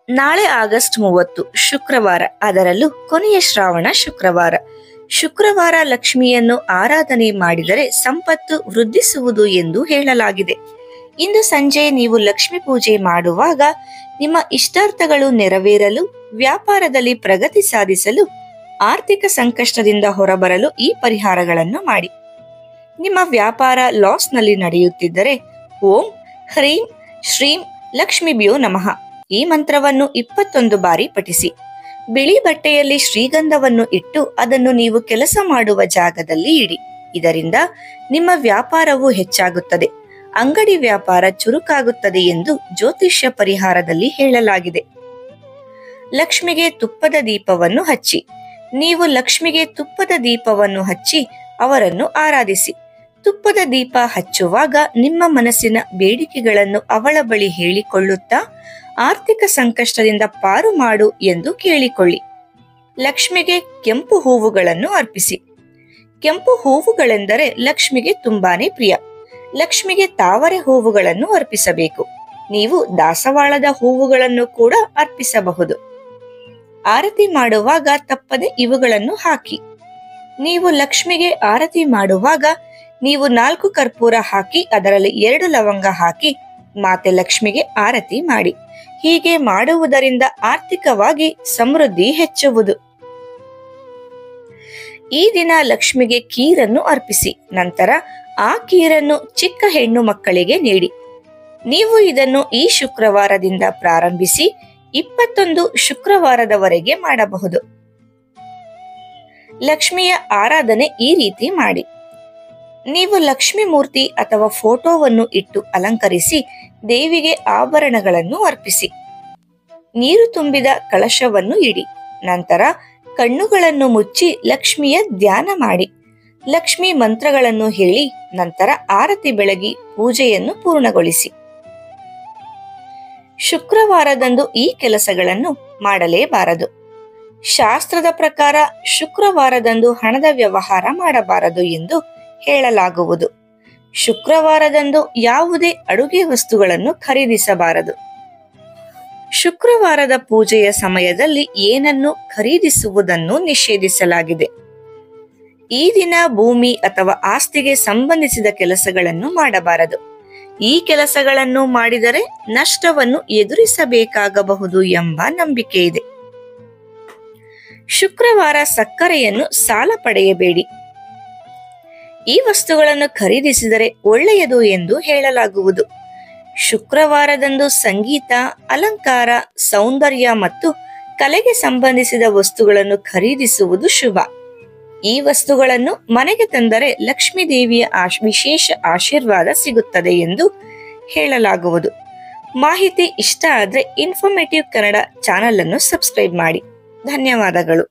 ನಾಳೆ ಆಗಸ್ಟ್ 30 ಶುಕ್ರವಾರ, ಅದರಲ್ಲೂ ಕೊನೆಯ ಶ್ರಾವಣ ಶುಕ್ರವಾರ. ಶುಕ್ರವಾರ ಲಕ್ಷ್ಮಿಯನ್ನು ಆರಾಧನೆ ಮಾಡಿದರೆ ಸಂಪತ್ತು ವೃದ್ಧಿಸುವುದು ಎಂದು ಹೇಳಲಾಗಿದೆ. ಇಂದು ಸಂಜೆ ನೀವು ಲಕ್ಷ್ಮಿ ಪೂಜೆ ಮಾಡುವಾಗ ನಿಮ್ಮ ಇಷ್ಟಾರ್ಥಗಳು ನೆರವೇರಲು, ವ್ಯಾಪಾರದಲ್ಲಿ ಪ್ರಗತಿ ಸಾಧಿಸಲು, ಆರ್ಥಿಕ ಸಂಕಷ್ಟದಿಂದ ಹೊರಬರಲು ಈ ಪರಿಹಾರಗಳನ್ನು ಮಾಡಿ. ನಿಮ್ಮ ವ್ಯಾಪಾರ ಲಾಸ್ನಲ್ಲಿ ನಡೆಯುತ್ತಿದ್ದರೆ ಓಂ ಹ್ರೀಂ ಶ್ರೀಂ ಲಕ್ಷ್ಮೀಭ್ಯೋ ನಮಃ ಈ ಮಂತ್ರವನ್ನು 21 ಬಾರಿ ಪಠಿಸಿ. ಬಿಳಿ ಬಟ್ಟೆಯಲ್ಲಿ ಶ್ರೀಗಂಧವನ್ನು ಇಟ್ಟು ಅದನ್ನು ನೀವು ಕೆಲಸ ಮಾಡುವ ಜಾಗದಲ್ಲಿ ಇಡಿ. ಇದರಿಂದ ನಿಮ್ಮ ವ್ಯಾಪಾರವು ಹೆಚ್ಚಾಗುತ್ತದೆ, ಅಂಗಡಿ ವ್ಯಾಪಾರ ಚುರುಕಾಗುತ್ತದೆ ಎಂದು ಜ್ಯೋತಿಷ್ಯ ಪರಿಹಾರದಲ್ಲಿ ಹೇಳಲಾಗಿದೆ. ಲಕ್ಷ್ಮಿಗೆ ತುಪ್ಪದ ದೀಪವನ್ನು ಹಚ್ಚಿ. ನೀವು ಲಕ್ಷ್ಮಿಗೆ ತುಪ್ಪದ ದೀಪವನ್ನು ಹಚ್ಚಿ ಅವರನ್ನು ಆರಾಧಿಸಿ. ತುಪ್ಪದ ದೀಪ ಹಚ್ಚುವಾಗ ನಿಮ್ಮ ಮನಸ್ಸಿನ ಬೇಡಿಕೆಗಳನ್ನು ಅವಳ ಬಳಿ ಹೇಳಿಕೊಳ್ಳುತ್ತಾ ಆರ್ಥಿಕ ಸಂಕಷ್ಟದಿಂದ ಪಾರು ಮಾಡು ಎಂದು ಕೇಳಿಕೊಳ್ಳಿ. ಲಕ್ಷ್ಮಿಗೆ ಕೆಂಪು ಹೂವುಗಳನ್ನು ಅರ್ಪಿಸಿ. ಕೆಂಪು ಹೂವುಗಳೆಂದರೆ ಲಕ್ಷ್ಮಿಗೆ ತುಂಬಾನೇ ಪ್ರಿಯ. ಲಕ್ಷ್ಮಿಗೆ ತಾವರೆ ಹೂವುಗಳನ್ನು ಅರ್ಪಿಸಬೇಕು. ನೀವು ದಾಸವಾಳದ ಹೂವುಗಳನ್ನು ಕೂಡ ಅರ್ಪಿಸಬಹುದು. ಆರತಿ ಮಾಡುವಾಗ ತಪ್ಪದೆ ಇವುಗಳನ್ನು ಹಾಕಿ. ನೀವು ಲಕ್ಷ್ಮಿಗೆ ಆರತಿ ಮಾಡುವಾಗ ನೀವು 4 ಕರ್ಪೂರ ಹಾಕಿ ಅದರಲ್ಲಿ 2 ಲವಂಗ ಹಾಕಿ ಮಾತೆ ಲಕ್ಷ್ಮಿಗೆ ಆರತಿ ಮಾಡಿ. ಹೀಗೆ ಮಾಡುವುದರಿಂದ ಆರ್ಥಿಕವಾಗಿ ಸಮೃದ್ಧಿ ಹೆಚ್ಚುವುದು. ಈ ದಿನ ಲಕ್ಷ್ಮಿಗೆ ಖೀರನ್ನು ಅರ್ಪಿಸಿ. ನಂತರ ಆ ಖೀರನ್ನು ಚಿಕ್ಕ ಹೆಣ್ಣು ಮಕ್ಕಳಿಗೆ ನೀಡಿ. ನೀವು ಇದನ್ನು ಈ ಶುಕ್ರವಾರದಿಂದ ಪ್ರಾರಂಭಿಸಿ 21 ಶುಕ್ರವಾರದವರೆಗೆ ಮಾಡಬಹುದು. ಲಕ್ಷ್ಮಿಯ ಆರಾಧನೆ ಈ ರೀತಿ ಮಾಡಿ. ನೀವು ಲಕ್ಷ್ಮಿ ಮೂರ್ತಿ ಅಥವಾ ಫೋಟೋವನ್ನು ಇಟ್ಟು ಅಲಂಕರಿಸಿ ದೇವಿಗೆ ಆಭರಣಗಳನ್ನು ಅರ್ಪಿಸಿ. ನೀರು ತುಂಬಿದ ಕಳಶವನ್ನು ಇಡಿ. ನಂತರ ಕಣ್ಣುಗಳನ್ನು ಮುಚ್ಚಿ ಲಕ್ಷ್ಮಿಯ ಧ್ಯಾನ ಮಾಡಿ. ಲಕ್ಷ್ಮಿ ಮಂತ್ರಗಳನ್ನು ಹೇಳಿ ನಂತರ ಆರತಿ ಬೆಳಗಿ ಪೂಜೆಯನ್ನು ಪೂರ್ಣಗೊಳಿಸಿ. ಶುಕ್ರವಾರದಂದು ಈ ಕೆಲಸಗಳನ್ನು ಮಾಡಲೇಬಾರದು. ಶಾಸ್ತ್ರದ ಪ್ರಕಾರ ಶುಕ್ರವಾರದಂದು ಹಣದ ವ್ಯವಹಾರ ಮಾಡಬಾರದು ಎಂದು ಹೇಳಲಾಗುವುದು. ಶುಕ್ರವಾರದಂದು ಯಾವುದೇ ಅಡುಗೆ ವಸ್ತುಗಳನ್ನು ಖರೀದಿಸಬಾರದು. ಶುಕ್ರವಾರದ ಪೂಜೆಯ ಸಮಯದಲ್ಲಿ ಏನನ್ನು ಖರೀದಿಸುವುದನ್ನು ನಿಷೇಧಿಸಲಾಗಿದೆ. ಈ ದಿನ ಭೂಮಿ ಅಥವಾ ಆಸ್ತಿಗೆ ಸಂಬಂಧಿಸಿದ ಕೆಲಸಗಳನ್ನು ಮಾಡಬಾರದು. ಈ ಕೆಲಸಗಳನ್ನು ಮಾಡಿದರೆ ನಷ್ಟವನ್ನು ಎದುರಿಸಬೇಕಾಗಬಹುದು ಎಂಬ ನಂಬಿಕೆ ಇದೆ. ಶುಕ್ರವಾರ ಸಕ್ಕರೆಯನ್ನು ಸಾಲ ಪಡೆಯಬೇಡಿ. ಈ ವಸ್ತುಗಳನ್ನು ಖರೀದಿಸಿದರೆ ಒಳ್ಳೆಯದು ಎಂದು ಹೇಳಲಾಗುವುದು. ಶುಕ್ರವಾರದಂದು ಸಂಗೀತ, ಅಲಂಕಾರ, ಸೌಂದರ್ಯ ಮತ್ತು ಕಲೆಗೆ ಸಂಬಂಧಿಸಿದ ವಸ್ತುಗಳನ್ನು ಖರೀದಿಸುವುದು ಶುಭ. ಈ ವಸ್ತುಗಳನ್ನು ಮನೆಗೆ ತಂದರೆ ಲಕ್ಷ್ಮೀ ದೇವಿಯ ವಿಶೇಷ ಆಶೀರ್ವಾದ ಸಿಗುತ್ತದೆ ಎಂದು ಹೇಳಲಾಗುವುದು. ಮಾಹಿತಿ ಇಷ್ಟ ಆದರೆ ಇನ್ಫಾರ್ಮೇಟಿವ್ ಕನ್ನಡ ಚಾನೆಲ್ ಅನ್ನು ಸಬ್ಸ್ಕ್ರೈಬ್ ಮಾಡಿ. ಧನ್ಯವಾದಗಳು.